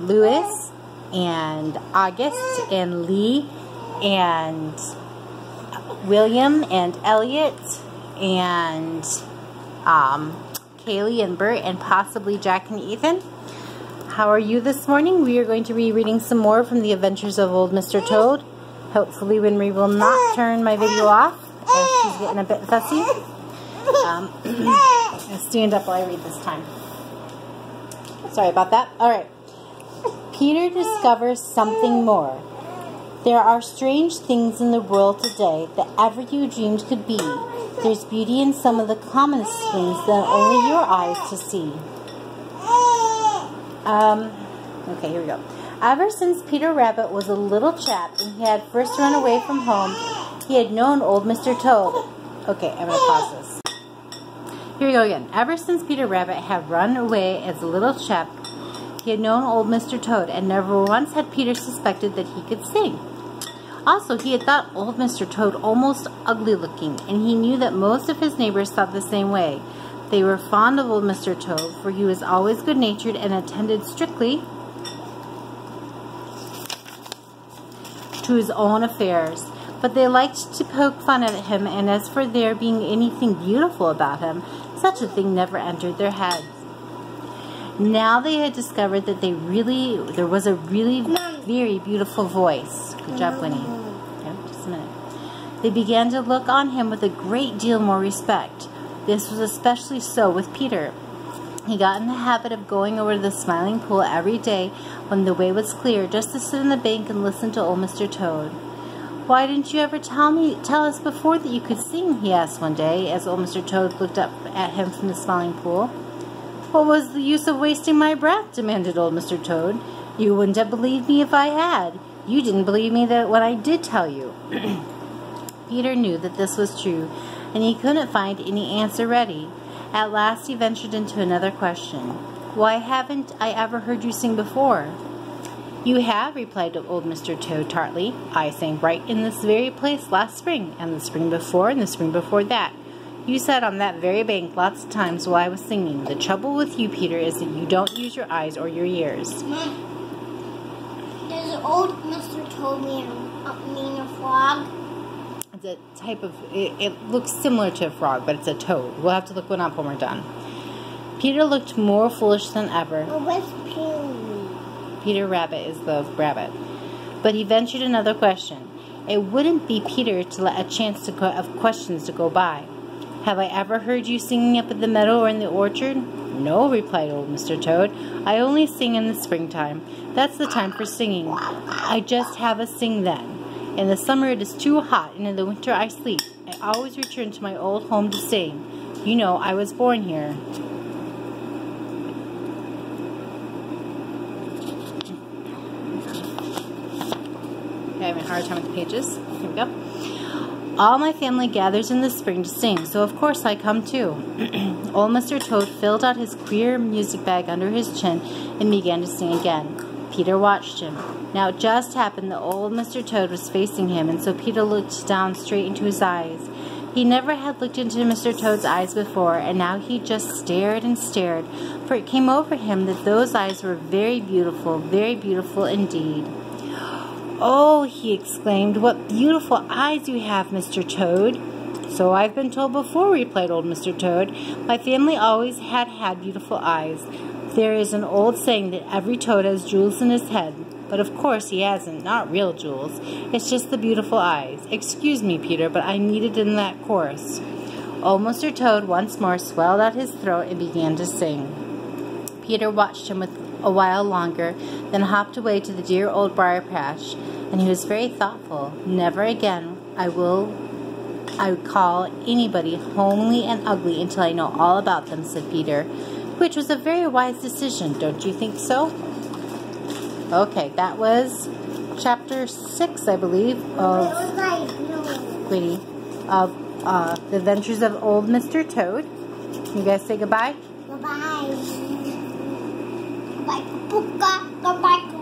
Louis and August and Lee and William and Elliot and Kaylee and Bert and possibly Jack and Ethan. How are you this morning? We are going to be reading some more from the Adventures of Old Mr. Toad. Hopefully Winry will not turn my video off as she's getting a bit fussy. I'll stand up while I read this time. Sorry about that. Alright. Peter discovers something more. There are strange things in the world today that ever you dreamed could be. There's beauty in some of the commonest things that only your eyes to see. Okay, here we go. Ever since Peter Rabbit was a little chap and he had first run away from home, he had known old Mr. Toad. Okay, I'm going to pause this. Here we go again. Ever since Peter Rabbit had run away as a little chap, he had known old Mr. Toad, and never once had Peter suspected that he could sing. Also, he had thought old Mr. Toad almost ugly looking, and he knew that most of his neighbors thought the same way. They were fond of old Mr. Toad, for he was always good-natured and attended strictly to his own affairs. But they liked to poke fun at him, and as for there being anything beautiful about him, such a thing never entered their heads. Now they had discovered that there was a really very beautiful voice. Good job, Winnie. Okay, just a minute. They began to look on him with a great deal more respect. This was especially so with Peter. He got in the habit of going over to the Smiling Pool every day when the way was clear, just to sit on the bank and listen to old Mr. Toad. "Why didn't you ever tell us before that you could sing?" he asked one day, as old Mr. Toad looked up at him from the Smiling Pool. "What was the use of wasting my breath?" demanded old Mr. Toad. "You wouldn't have believed me if I had. You didn't believe me when I did tell you." Peter knew that this was true, and he couldn't find any answer ready. At last he ventured into another question. "Why haven't I ever heard you sing before?" "You have," replied old Mr. Toad tartly. "I sang right in this very place last spring, and the spring before, and the spring before that. You sat on that very bank lots of times while I was singing. The trouble with you, Peter, is that you don't use your eyes or your ears." Mom, does old Mr. Toad mean a frog? It's a type of, it looks similar to a frog, but it's a toad. We'll have to look one up when we're done. Peter looked more foolish than ever. Well, what's Peter? Peter Rabbit is the rabbit. But he ventured another question. It wouldn't be Peter to let a chance of questions to go by. "Have I ever heard you singing up at the meadow or in the orchard?" "No," replied old Mr. Toad. "I only sing in the springtime. That's the time for singing. I just have a sing then. In the summer it is too hot, and in the winter I sleep. I always return to my old home to sing. You know, I was born here." I'm having a hard time with the pages. Here we go. "All my family gathers in the spring to sing, so of course I come too." Old Mr. Toad filled out his queer music bag under his chin and began to sing again. Peter watched him. Now it just happened that old Mr. Toad was facing him, and so Peter looked down straight into his eyes. He never had looked into Mr. Toad's eyes before, and now he just stared and stared, for it came over him that those eyes were very beautiful indeed. "Oh," he exclaimed, "what beautiful eyes you have, Mr. Toad." "So I've been told before," replied old Mr. Toad. "My family always had beautiful eyes. There is an old saying that every toad has jewels in his head. But of course he hasn't, not real jewels. It's just the beautiful eyes. Excuse me, Peter, but I need it in that chorus." Old Mr. Toad once more swelled out his throat and began to sing. Peter watched him a while longer, then hopped away to the dear old briar patch, and he was very thoughtful. "Never again I call anybody homely and ugly until I know all about them," said Peter, which was a very wise decision, don't you think so? Okay, that was chapter 6, I believe, of The Adventures of Old Mr. Toad. You guys say goodbye? Goodbye. Goodbye, Puka. Goodbye.